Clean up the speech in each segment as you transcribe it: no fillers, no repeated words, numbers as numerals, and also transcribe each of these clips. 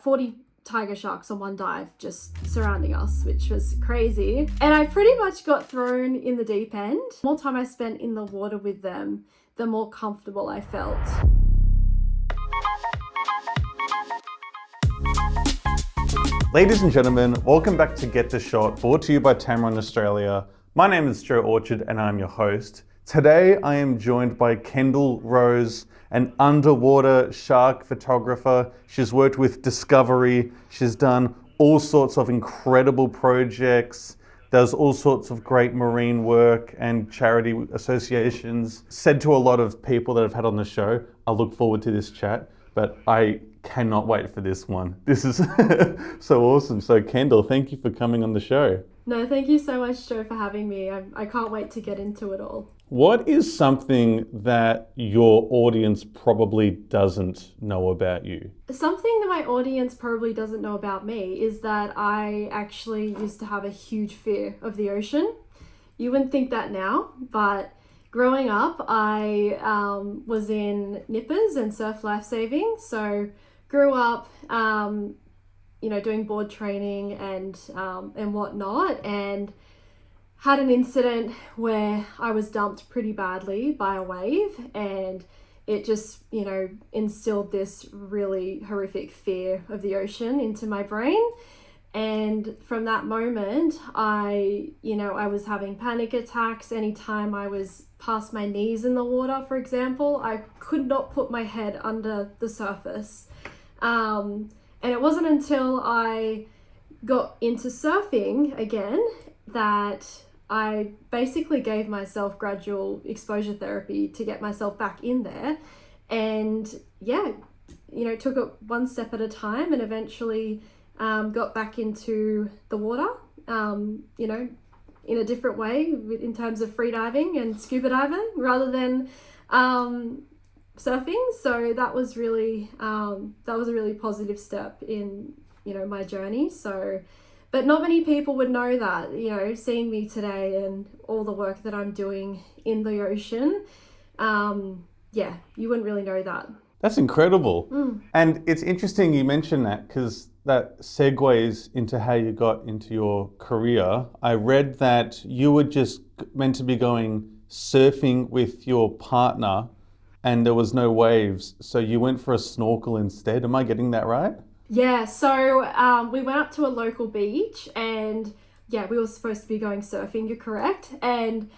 40 tiger sharks on one dive just surrounding us, which was crazy. And I pretty much got thrown in the deep end. The more time I spent in the water with them, the more comfortable I felt. Ladies and gentlemen, welcome back to Get the Shot, brought to you by Tamron Australia. My name is Joe Orchard and I'm your host. Today I am joined by Kendall Rose, an underwater shark photographer. She's worked with Discovery. She's done all sorts of incredible projects, does all sorts of great marine work and charity associations. Said to a lot of people that I've had on the show, I look forward to this chat, but I cannot wait for this one. This is so awesome. So Kendall, thank you for coming on the show. No, thank you so much, Joe, for having me. I can't wait to get into it all. What is something that your audience probably doesn't know about you? Something that my audience probably doesn't know about me is that I actually used to have a huge fear of the ocean. You wouldn't think that now, but growing up, I was in nippers and surf lifesaving. So grew up, doing board training and whatnot, and had an incident where I was dumped pretty badly by a wave, and it just, instilled this really horrific fear of the ocean into my brain. And from that moment, I was having panic attacks anytime I was past my knees in the water, for example. I could not put my head under the surface. And it wasn't until I got into surfing again that I basically gave myself gradual exposure therapy to get myself back in there. And took it one step at a time and eventually got back into the water, in a different way in terms of free diving and scuba diving rather than surfing. So that was really a really positive step in my journey. So, but not many people would know that, seeing me today and all the work that I'm doing in the ocean. You wouldn't really know that. That's incredible. And it's interesting you mentioned that, because that segues into how you got into your career. I read that you were just meant to be going surfing with your partner and there was no waves, so you went for a snorkel instead. Am I getting that right? Yeah, so we went up to a local beach and we were supposed to be going surfing, you're correct. And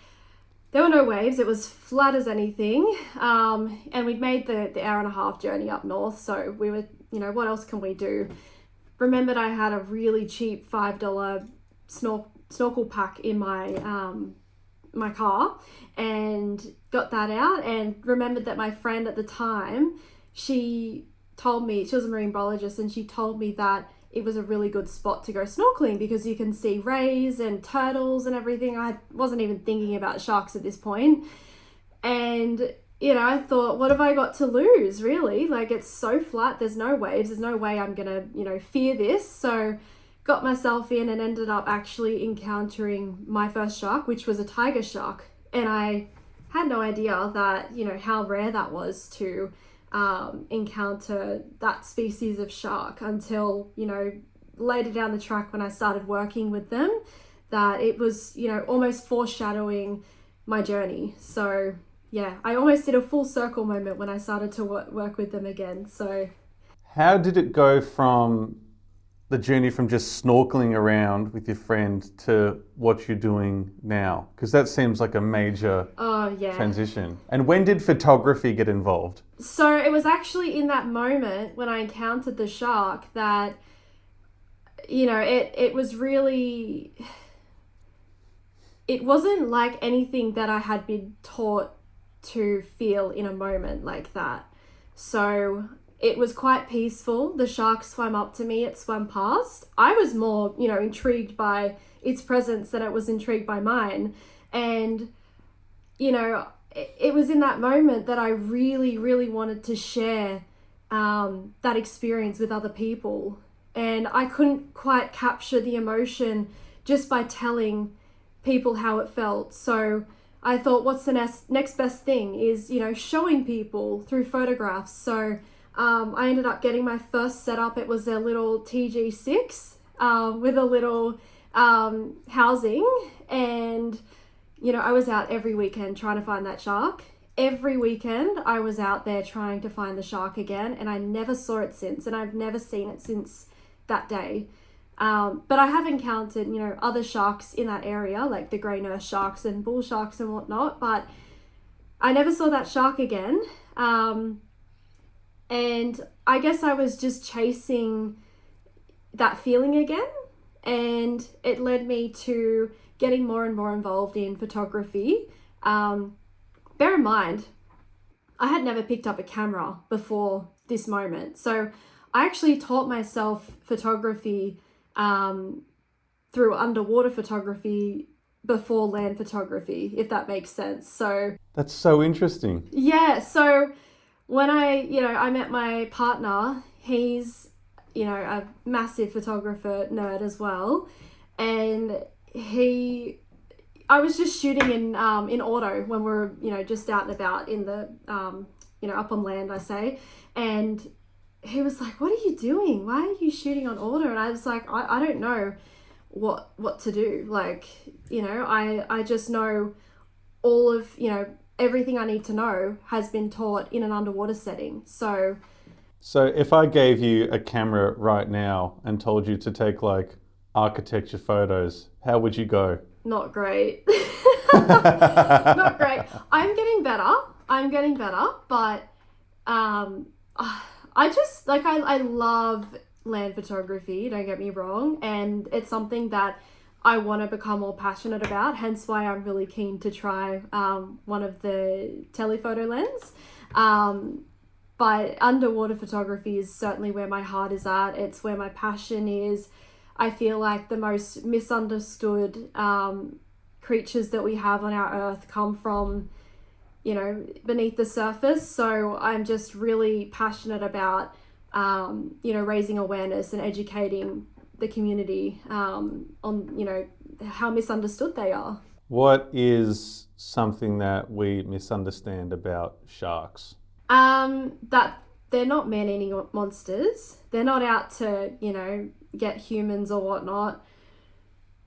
there were no waves, it was flat as anything. And we'd made the hour and a half journey up north, so we were, what else can we do? Remembered I had a really cheap $5 snorkel pack in my car and got that out, and remembered that my friend at the time, she told me, she was a marine biologist, and she told me that it was a really good spot to go snorkeling because you can see rays and turtles and everything. I wasn't even thinking about sharks at this point. And, I thought, what have I got to lose, really? Like, it's so flat, there's no waves, there's no way I'm gonna, fear this. So got myself in and ended up actually encountering my first shark, which was a tiger shark. And I had no idea that, how rare that was to encounter that species of shark until, later down the track when I started working with them, that it was, almost foreshadowing my journey. So yeah, I almost did a full circle moment when I started to work with them again. So how did it go from the journey from just snorkeling around with your friend to what you're doing now? Because that seems like a major transition. And when did photography get involved? So it was actually in that moment when I encountered the shark that, it was really, it wasn't like anything that I had been taught to feel in a moment like that. So it was quite peaceful. The shark swam up to me, it swam past. I was more, intrigued by its presence than it was intrigued by mine. And, it was in that moment that I really, really wanted to share that experience with other people. And I couldn't quite capture the emotion just by telling people how it felt. So I thought, what's the next best thing is, showing people through photographs. So I ended up getting my first setup. It was a little TG6 with a little housing, and I was out every weekend trying to find that shark. Every weekend I was out there trying to find the shark again, and I never saw it since, and I've never seen it since that day. But I have encountered, other sharks in that area, like the grey nurse sharks and bull sharks and whatnot, but I never saw that shark again. And I guess I was just chasing that feeling again, and it led me to getting more and more involved in photography. Bear in mind, I had never picked up a camera before this moment. So I actually taught myself photography through underwater photography before land photography, if that makes sense. So that's so interesting. Yeah. So when I met my partner, he's, a massive photographer nerd as well. And I was just shooting in auto when we're, just out and about in the, up on land, I say. And he was like, "What are you doing? Why are you shooting on auto?" And I was like, I don't know what to do. Like, I just know all of, everything I need to know has been taught in an underwater setting. So if I gave you a camera right now and told you to take like architecture photos, how would you go? Not great. Not great. I'm getting better, but I just I love land photography, don't get me wrong, and it's something that I want to become more passionate about, hence why I'm really keen to try one of the telephoto lens. But underwater photography is certainly where my heart is at. It's where my passion is. I feel like the most misunderstood creatures that we have on our earth come from, beneath the surface. So I'm just really passionate about, raising awareness and educating the community on, how misunderstood they are. What is something that we misunderstand about sharks? That they're not man-eating monsters. They're not out to, get humans or whatnot.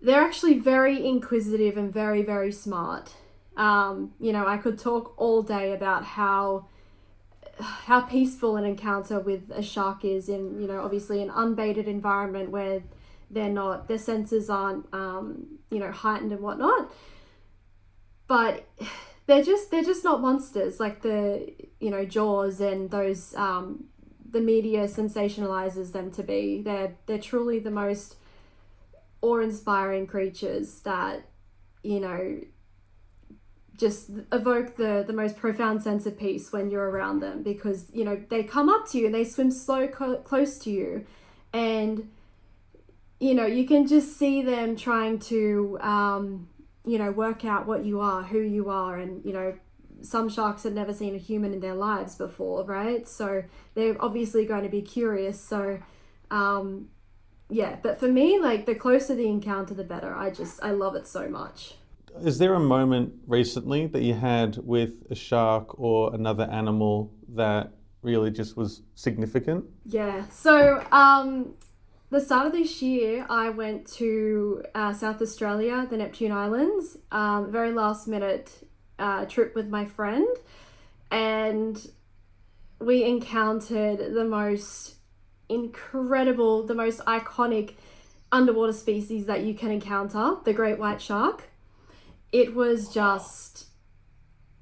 They're actually very inquisitive and very, very smart. I could talk all day about how peaceful an encounter with a shark is in, obviously an unbaited environment where their senses aren't, heightened and whatnot. But they're just not monsters like the, Jaws and those, the media sensationalizes them to be. They're truly the most awe-inspiring creatures that, just evoke the most profound sense of peace when you're around them, because, they come up to you and they swim so close to you, and, you can just see them trying to, work out what you are, who you are, and, some sharks have never seen a human in their lives before, right? So they're obviously going to be curious. So, but for me, like, the closer the encounter, the better. I love it so much. Is there a moment recently that you had with a shark or another animal that really just was significant? Yeah. So, the start of this year, I went to South Australia, the Neptune Islands, very last minute trip with my friend, and we encountered the most incredible, the most iconic underwater species that you can encounter, the great white shark. It was just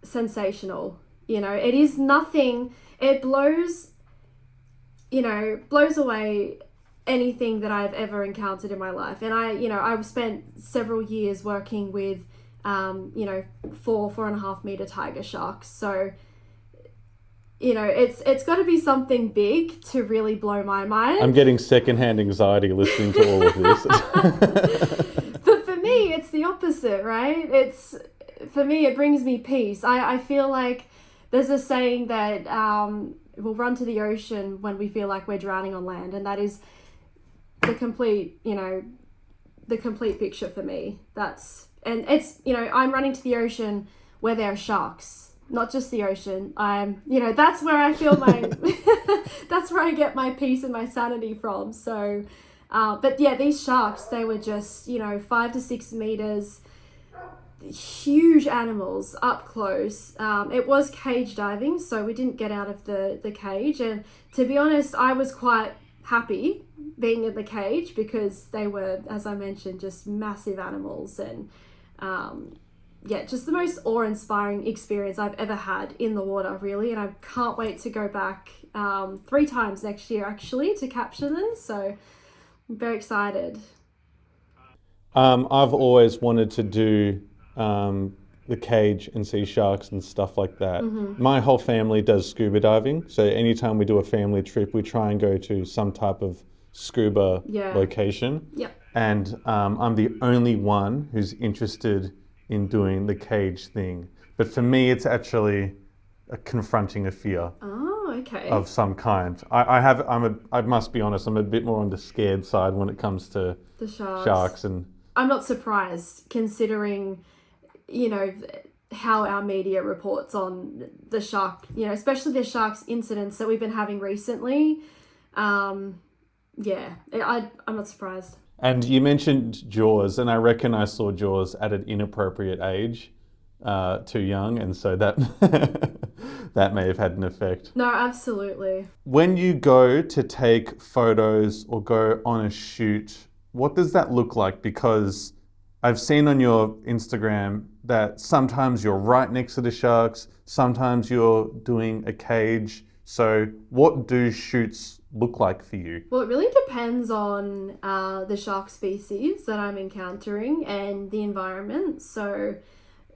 sensational. It is nothing, it blows away anything that I've ever encountered in my life. And I've spent several years working with 4.5 meter tiger sharks. So, it's got to be something big to really blow my mind. I'm getting secondhand anxiety listening to all of this. But for me, it's the opposite, right? For me, it brings me peace. I feel like there's a saying that we'll run to the ocean when we feel like we're drowning on land, and that is the complete picture for me. And it's, I'm running to the ocean where there are sharks. not just the ocean. That's where I feel that's where I get my peace and my sanity from. So, but yeah, these sharks, they were just, 5 to 6 meters, huge animals up close. It was cage diving, so we didn't get out of the cage. And to be honest, I was quite happy being in the cage because they were, as I mentioned, just massive animals. And just the most awe-inspiring experience I've ever had in the water, really. And I can't wait to go back 3 times next year, actually, to capture them. So I'm very excited. I've always wanted to do the cage and see sharks and stuff like that. My whole family does scuba diving, so anytime we do a family trip, we try and go to some type of scuba location. Yep. And I'm the only one who's interested in doing the cage thing. But for me, it's actually confronting a fear. Oh, okay. Of some kind. I must be honest, I'm a bit more on the scared side when it comes to the sharks. And I'm not surprised considering, how our media reports on the shark, especially the sharks incidents that we've been having recently. I'm not surprised. And you mentioned Jaws, and I reckon I saw Jaws at an inappropriate age, too young, and so that that may have had an effect. No, absolutely. When you go to take photos or go on a shoot, what does that look like? Because I've seen on your Instagram that sometimes you're right next to the sharks, sometimes you're doing a cage. So what do shoots look like for you? Well, it really depends on the shark species that I'm encountering and the environment. So,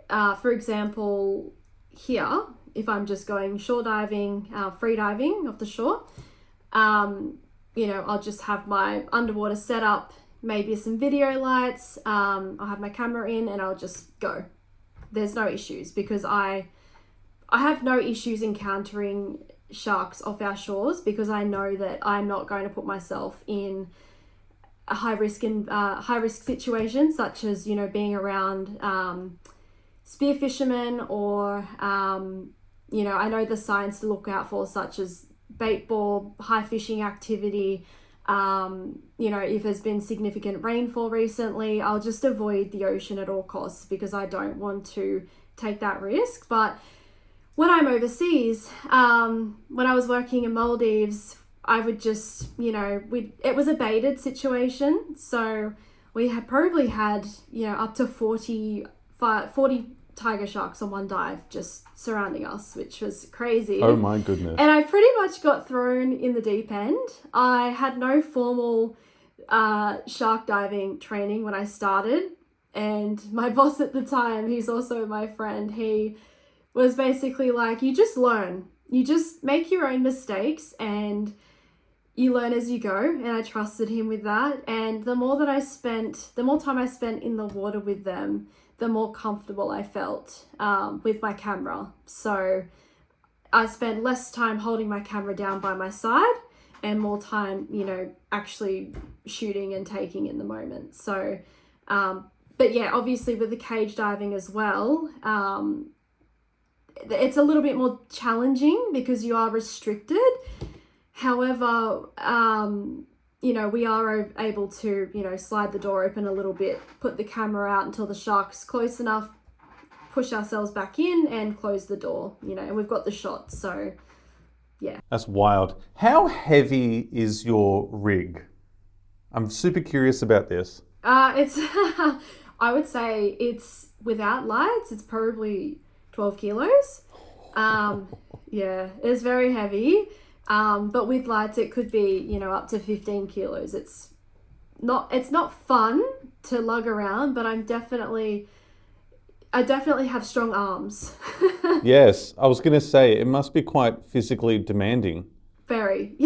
for example, here, if I'm just going shore diving, free diving off the shore, I'll just have my underwater setup, maybe some video lights, I'll have my camera in and I'll just go. There's no issues because I have no issues encountering sharks off our shores because I know that I'm not going to put myself in a high risk situation such as being around spear fishermen or I know the signs to look out for such as bait ball, high fishing activity. If there's been significant rainfall recently, I'll just avoid the ocean at all costs because I don't want to take that risk. But when I'm overseas, when I was working in Maldives, I would just, it was a baited situation. So we had probably had, up to 40 tiger sharks on one dive just surrounding us, which was crazy. Oh my goodness. And I pretty much got thrown in the deep end. I had no formal shark diving training when I started. And my boss at the time, he's also my friend, he was basically like, you just learn. You just make your own mistakes and you learn as you go. And I trusted him with that. And the more time I spent in the water with them, the more comfortable I felt with my camera. So I spent less time holding my camera down by my side and more time, actually shooting and taking in the moment. So, but yeah, obviously with the cage diving as well, it's a little bit more challenging because you are restricted. However, we are able to, slide the door open a little bit, put the camera out until the shark's close enough, push ourselves back in and close the door, and we've got the shot. So, yeah. That's wild. How heavy is your rig? I'm super curious about this. It's, I would say it's, without lights, it's probably 12 kilos. Yeah, it's very heavy. But with lights, it could be, up to 15 kilos. It's not fun to lug around, but I definitely have strong arms. Yes, I was going to say, it must be quite physically demanding. Very.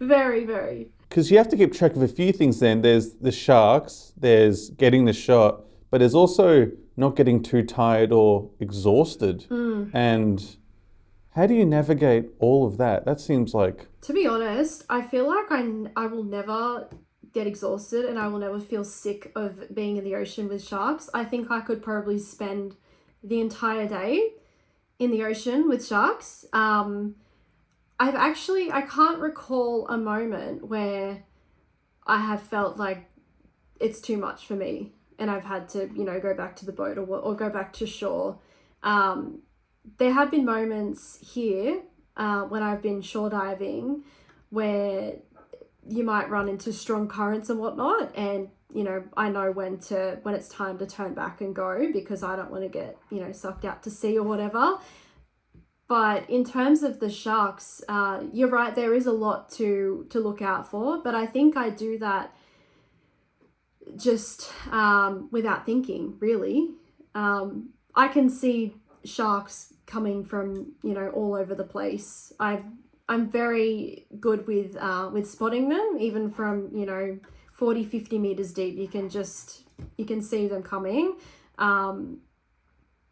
Very, very. Because you have to keep track of a few things then. There's the sharks, there's getting the shot, but there's also not getting too tired or exhausted. And how do you navigate all of that? That seems like... To be honest, I feel like I will never get exhausted and I will never feel sick of being in the ocean with sharks. I think I could probably spend the entire day in the ocean with sharks. I can't recall a moment where I have felt like it's too much for me and I've had to, go back to the boat or go back to shore. There have been moments here when I've been shore diving where you might run into strong currents and whatnot, and I know when it's time to turn back and go, because I don't want to get sucked out to sea or whatever. But in terms of the sharks, you're right, there is a lot to look out for, but I think I do that just without thinking, really. I can see sharks coming from all over the place. I'm very good with spotting them, even from 40, 50 meters deep. You can see them coming.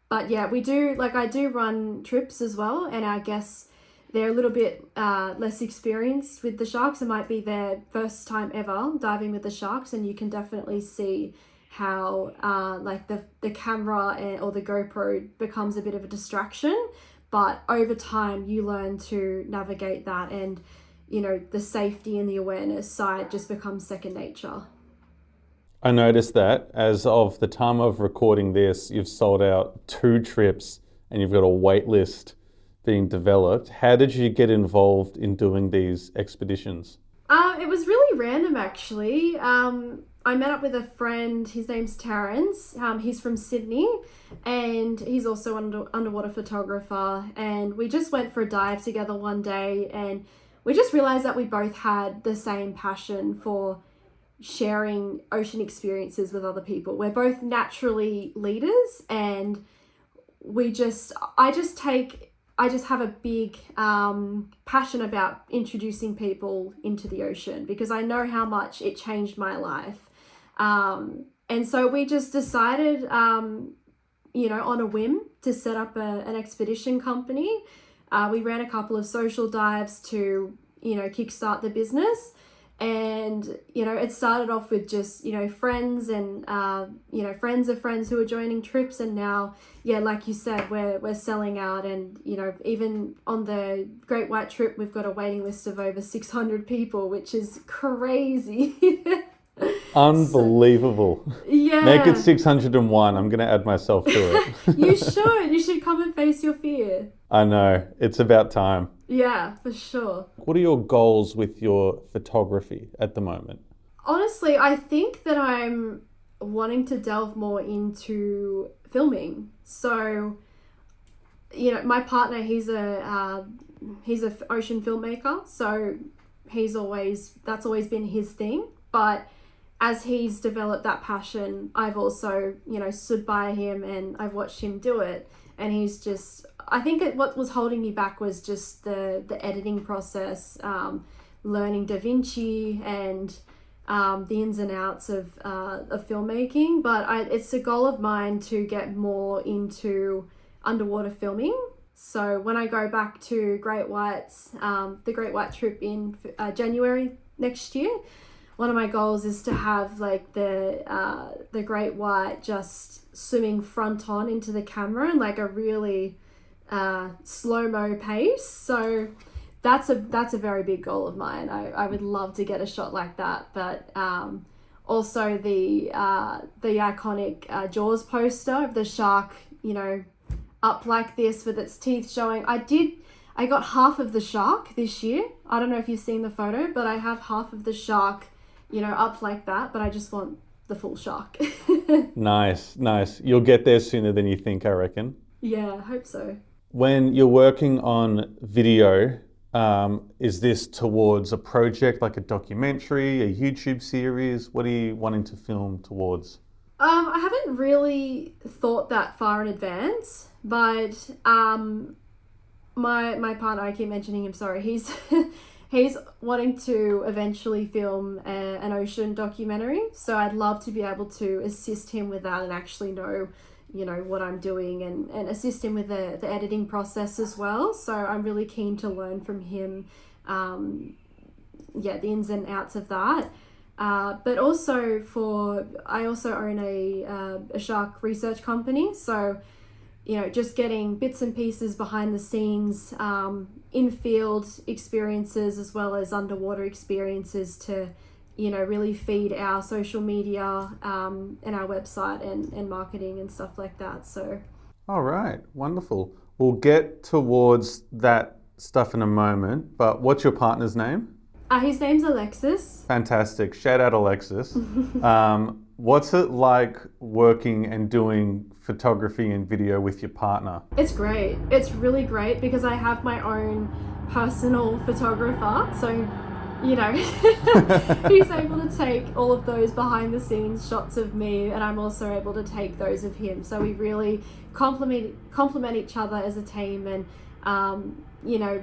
But yeah, I do run trips as well, and I guess they're a little bit less experienced with the sharks. It might be their first time ever diving with the sharks, and you can definitely see how the camera or the GoPro becomes a bit of a distraction. But over time, you learn to navigate that, and the safety and the awareness side just becomes second nature. I noticed that as of the time of recording this, you've sold out 2 trips and you've got a wait list being developed. How did you get involved in doing these expeditions? It was really random, actually. I met up with a friend. His name's Terrence. He's from Sydney, and he's also an underwater photographer. And we just went for a dive together one day, and we just realized that we both had the same passion for sharing ocean experiences with other people. We're both naturally leaders, and I just have a big passion about introducing people into the ocean, because I know how much it changed my life. And so we just decided, on a whim, to set up an expedition company. We ran a couple of social dives to, kickstart the business. And, it started off with just, friends and, friends of friends who are joining trips. And now, yeah, like you said, we're selling out. And, even on the Great White trip, we've got a waiting list of over 600 people, which is crazy. Unbelievable. Yeah. Make it 601. I'm going to add myself to it. You should come and face your fear. I know. It's about time. Yeah, for sure. What are your goals with your photography at the moment? Honestly, I think that I'm wanting to delve more into filming. So, my partner, he's a ocean filmmaker. So that's always been his thing. But as he's developed that passion, I've also, stood by him and I've watched him do it. And I think what was holding me back was just the editing process, learning Da Vinci and the ins and outs of filmmaking. But it's a goal of mine to get more into underwater filming. So when I go back to Great Whites, the Great White trip in January next year, one of my goals is to have the Great White just swimming front on into the camera in a really slow-mo pace. So that's a very big goal of mine. I would love to get a shot like that. But also the iconic Jaws poster of the shark, up like this with its teeth showing. I got half of the shark this year. I don't know if you've seen the photo, but I have half of the shark, up like that, but I just want the full shark. Nice. You'll get there sooner than you think, I reckon. Yeah, I hope so. When you're working on video, is this towards a project like a documentary, a YouTube series? What are you wanting to film towards? I haven't really thought that far in advance, but my partner, I keep mentioning him, sorry, he's he's wanting to eventually film an ocean documentary. So I'd love to be able to assist him with that and actually know, what I'm doing and assist him with the editing process as well. So I'm really keen to learn from him, the ins and outs of that. But also I also own a shark research company. So just getting bits and pieces behind the scenes, in-field experiences as well as underwater experiences to, really feed our social media and our website and marketing and stuff like that. So. All right, wonderful. We'll get towards that stuff in a moment, but what's your partner's name? His name's Alexis. Fantastic. Shout out Alexis. What's it like working and doing photography and video with your partner? It's great. It's really great because I have my own personal photographer. So, he's able to take all of those behind the scenes shots of me, and I'm also able to take those of him. So we really complement each other as a team. And,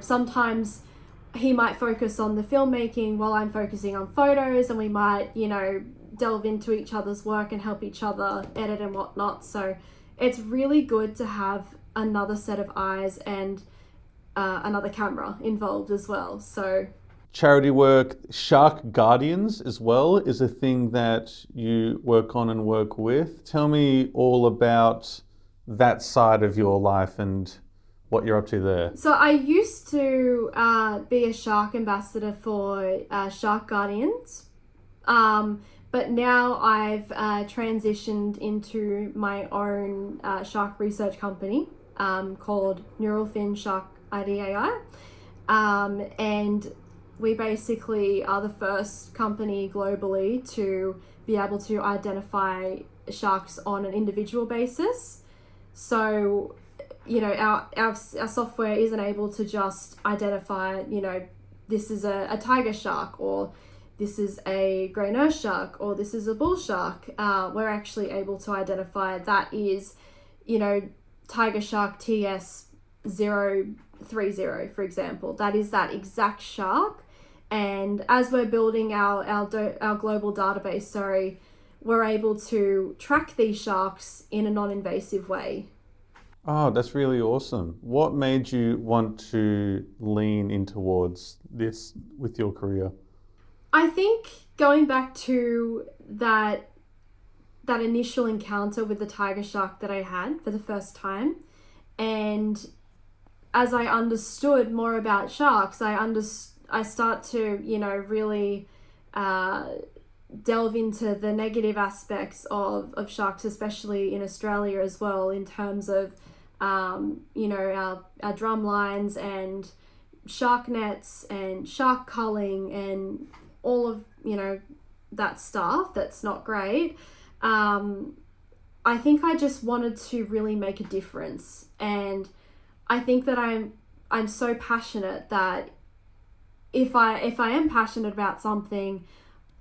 sometimes he might focus on the filmmaking while I'm focusing on photos, and we might, delve into each other's work and help each other edit and whatnot. So it's really good to have another set of eyes and another camera involved as well. So charity work, Shark Guardians as well is a thing that you work on and work with. Tell me all about that side of your life and what you're up to there. So I used to be a shark ambassador for Shark Guardians. But now I've transitioned into my own shark research company called Neural Fin Shark IDAI. And we basically are the first company globally to be able to identify sharks on an individual basis. So, our software isn't able to just identify, this is a tiger shark, or this is a grey nurse shark, or this is a bull shark. We're actually able to identify that is, tiger shark TS030, for example. That is that exact shark. And as we're building our global database, we're able to track these sharks in a non-invasive way. Oh, that's really awesome. What made you want to lean in towards this with your career? I think going back to that initial encounter with the tiger shark that I had for the first time, and as I understood more about sharks, I start to, really delve into the negative aspects of sharks, especially in Australia as well, in terms of, our drum lines and shark nets and shark culling and all of, that stuff that's not great. I think I just wanted to really make a difference. And I think that I'm so passionate that if I am passionate about something,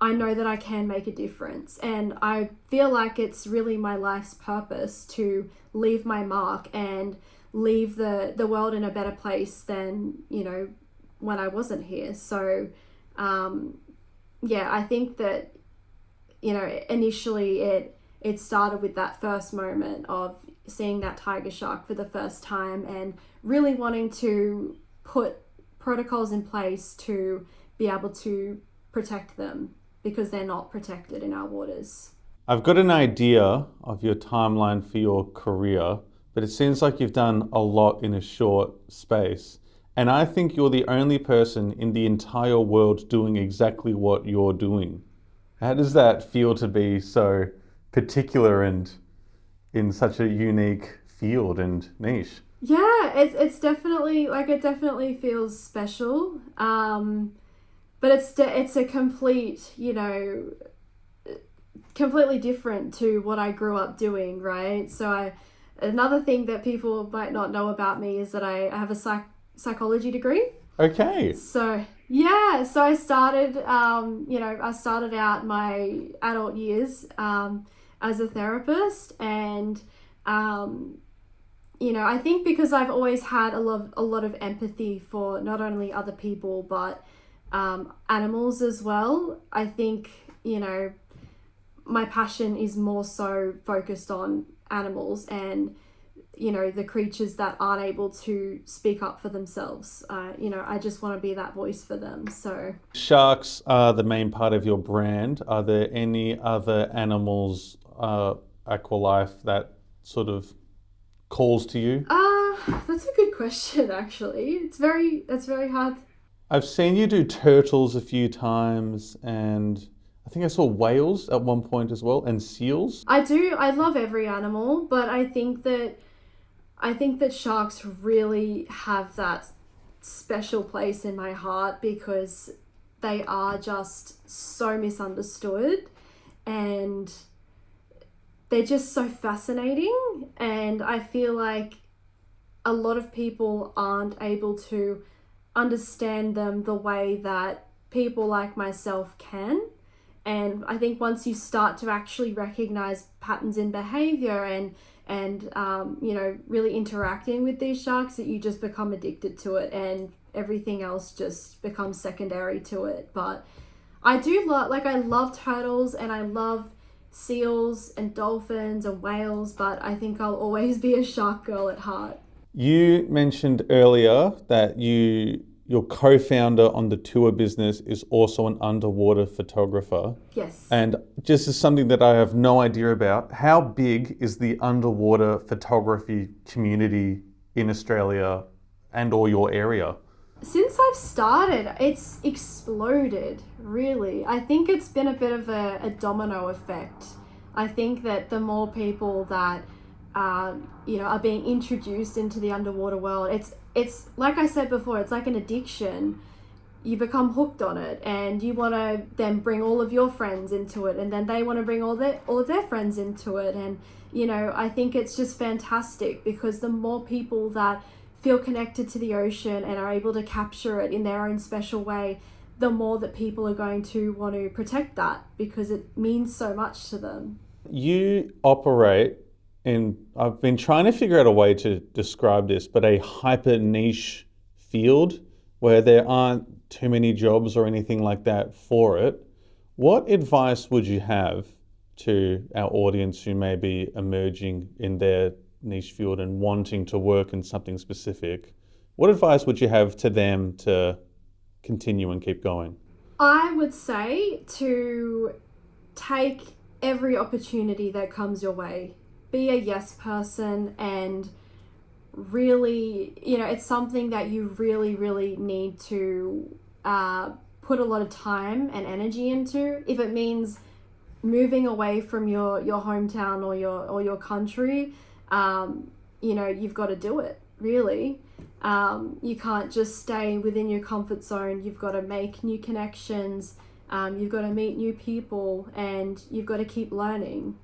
I know that I can make a difference. And I feel like it's really my life's purpose to leave my mark and leave the world in a better place than, when I wasn't here. So, I think that, initially it started with that first moment of seeing that tiger shark for the first time and really wanting to put protocols in place to be able to protect them because they're not protected in our waters. I've got an idea of your timeline for your career, but it seems like you've done a lot in a short space. And I think you're the only person in the entire world doing exactly what you're doing. How does that feel to be so particular and in such a unique field and niche? Yeah, it's definitely, it definitely feels special. But it's a complete, completely different to what I grew up doing, right? So another thing that people might not know about me is that I have a psychology degree. Okay. So I started, I started out my adult years as a therapist, and I think because I've always had a lot of empathy for not only other people but animals as well. I think, my passion is more so focused on animals and, the creatures that aren't able to speak up for themselves. I just want to be that voice for them. So sharks are the main part of your brand. Are there any other animals, aqualife, that sort of calls to you? That's a good question, actually. That's very hard. I've seen you do turtles a few times, and I think I saw whales at one point as well, and seals. I love every animal, but I think that sharks really have that special place in my heart because they are just so misunderstood and they're just so fascinating. And I feel like a lot of people aren't able to understand them the way that people like myself can. And I think once you start to actually recognize patterns in behavior and you know, really interacting with these sharks, that you just become addicted to it and everything else just becomes secondary to it. But I do I love turtles and I love seals and dolphins and whales, but I think I'll always be a shark girl at heart. You mentioned earlier that your co-founder on the tour business is also an underwater photographer. Yes. And just as something that I have no idea about, how big is the underwater photography community in Australia and or your area? Since I've started, it's exploded, really. I think it's been a bit of a domino effect. I think that the more people that you know, are being introduced into the underwater world, it's like I said before, it's like an addiction. You become hooked on it, and you want to then bring all of your friends into it, and then they want to bring all of their friends into it. And you know, I think it's just fantastic because the more people that feel connected to the ocean and are able to capture it in their own special way, the more that people are going to want to protect that because it means so much to them. You operate in, I've been trying to figure out a way to describe this, but a hyper niche field where there aren't too many jobs or anything like that for it. What advice would you have to our audience who may be emerging in their niche field and wanting to work in something specific? What advice would you have to them to continue and keep going? I would say to take every opportunity that comes your way. Be a yes person and really, you know, it's something that you really, really need to put a lot of time and energy into. If it means moving away from your hometown or your country, you know, you've got to do it, really. You can't just stay within your comfort zone. You've got to make new connections. You've got to meet new people and you've got to keep learning.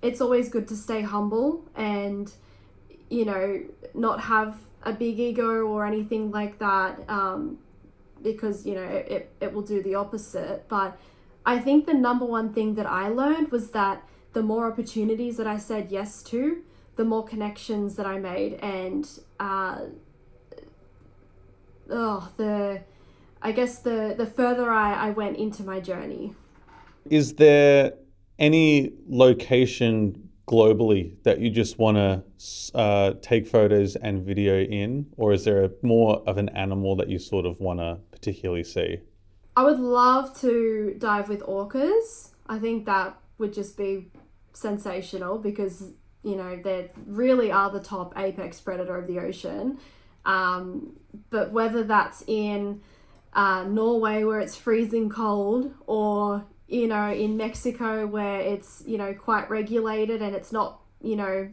It's always good to stay humble and, you know, not have a big ego or anything like that, because, you know, it will do the opposite. But I think the number one thing that I learned was that the more opportunities that I said yes to, the more connections that I made, and the further I went into my journey. Is there any location globally that you just want to take photos and video in, or is there more of an animal that you sort of want to particularly see? I would love to dive with orcas. I think that would just be sensational because, you know, they really are the top apex predator of the ocean. But whether that's in Norway where it's freezing cold, or, you know, in Mexico where it's, you know, quite regulated and it's not, you know,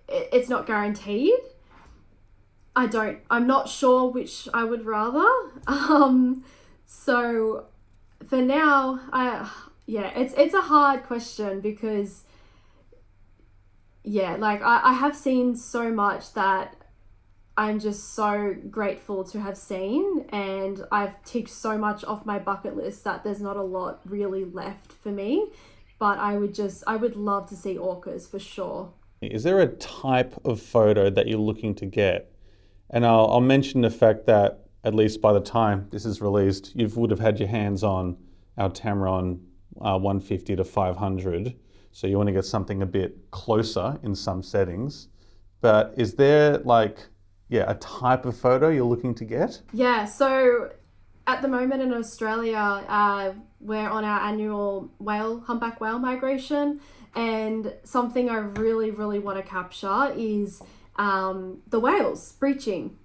it's not guaranteed. I'm not sure which I would rather. So for now, it's a hard question because, yeah, like I have seen so much that I'm just so grateful to have seen, and I've ticked so much off my bucket list that there's not a lot really left for me. But I would love to see orcas for sure. Is there a type of photo that you're looking to get? And I'll mention the fact that at least by the time this is released, you would have had your hands on our Tamron 150 to 500. So you want to get something a bit closer in some settings. But is there a type of photo you're looking to get? Yeah, so at the moment in Australia, we're on our annual humpback whale migration, And something I really, really want to capture is the whales breaching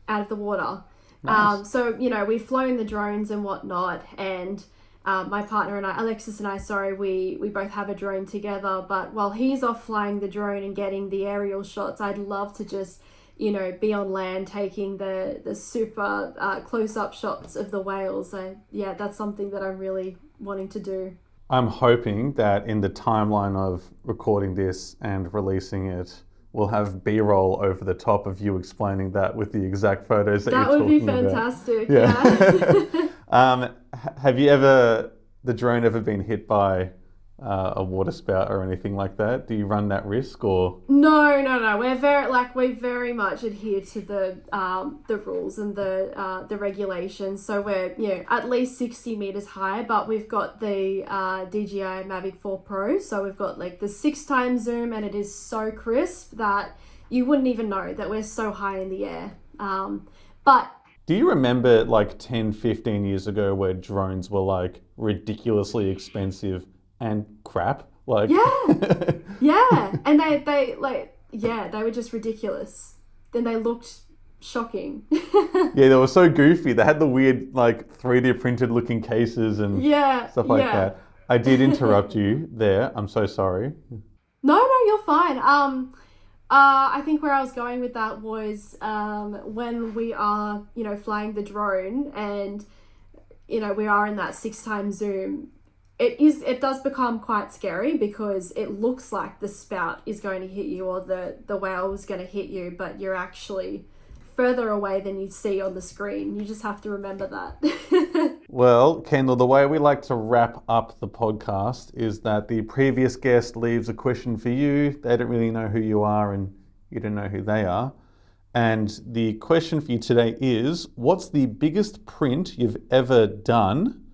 out of the water. Nice. So, we've flown the drones and whatnot, and my partner and I, Alexis and I, sorry, we both have a drone together, but while he's off flying the drone and getting the aerial shots, I'd love to just, be on land taking the super close-up shots of the whales. So, yeah, that's something that I'm really wanting to do. I'm hoping that in the timeline of recording this and releasing it, we'll have B-roll over the top of you explaining that with the exact photos that That you're would be talking about. fantastic, yeah. Have the drone ever been hit by a water spout or anything like that? Do you run that risk or? No. We very much adhere to the rules and the regulations. So we're at least 60 meters high, but we've got the DJI Mavic 4 Pro. So we've got like the 6x zoom, and it is so crisp that you wouldn't even know that we're so high in the air. But Do you remember like 10, 15 years ago where drones were like ridiculously expensive and crap? Like yeah, and they were just ridiculous. Then they looked shocking. Yeah, they were so goofy. They had the weird like 3D printed looking cases and stuff like that. I did interrupt you there. I'm so sorry. No, you're fine. I think where I was going with that was when we are, flying the drone and, we are in that 6x zoom. It does become quite scary because it looks like the spout is going to hit you or the whale is going to hit you, but you're actually further away than you see on the screen. You just have to remember that. Well, Kendall, the way we like to wrap up the podcast is that the previous guest leaves a question for you. They don't really know who you are and you don't know who they are. And the question for you today is, what's the biggest print you've ever done?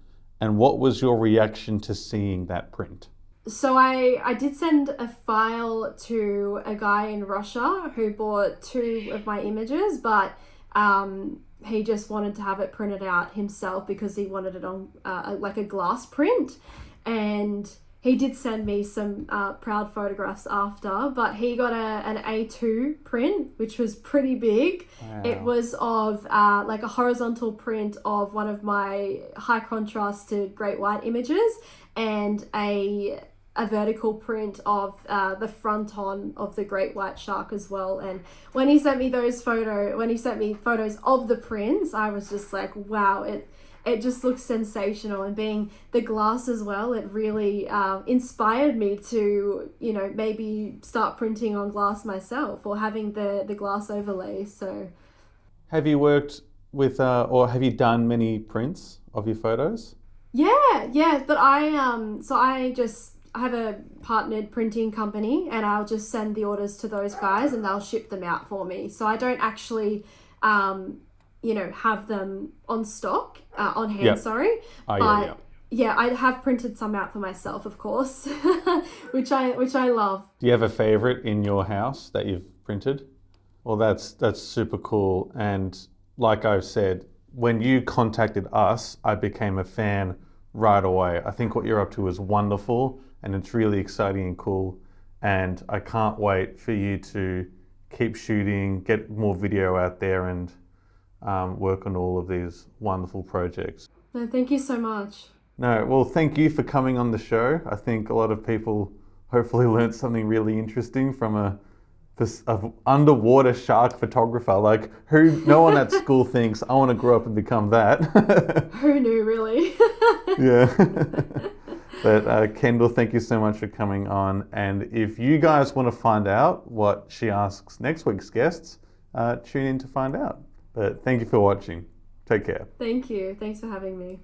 And what was your reaction to seeing that print? So I did send a file to a guy in Russia who bought 2 of my images, but he just wanted to have it printed out himself because he wanted it on like a glass print. And he did send me some proud photographs after, but he got an A2 print, which was pretty big. Wow. It was of like a horizontal print of one of my high contrast to great white images and a vertical print of the fronton of the great white shark as well. And when he sent me photos of the prints, I was just like, wow, it just looks sensational. And being the glass as well, it really inspired me to, maybe start printing on glass myself or having the glass overlay. So have you worked with or have you done many prints of your photos? Yeah, but I have a partnered printing company and I'll just send the orders to those guys and they'll ship them out for me. So I don't actually have them on stock, on hand, sorry. But I have printed some out for myself, of course, which I love. Do you have a favorite in your house that you've printed? Well, that's super cool. And like I've said, when you contacted us, I became a fan right away. I think what you're up to is wonderful and it's really exciting and cool. And I can't wait for you to keep shooting, get more video out there and work on all of these wonderful projects. No, thank you so much. No, well, thank you for coming on the show. I think a lot of people hopefully learned something really interesting from a underwater shark photographer. Like, no one at school thinks, I want to grow up and become that. Who knew, really? Yeah. But Kendall, thank you so much for coming on. And if you guys want to find out what she asks next week's guests, tune in to find out. But thank you for watching. Take care. Thank you. Thanks for having me.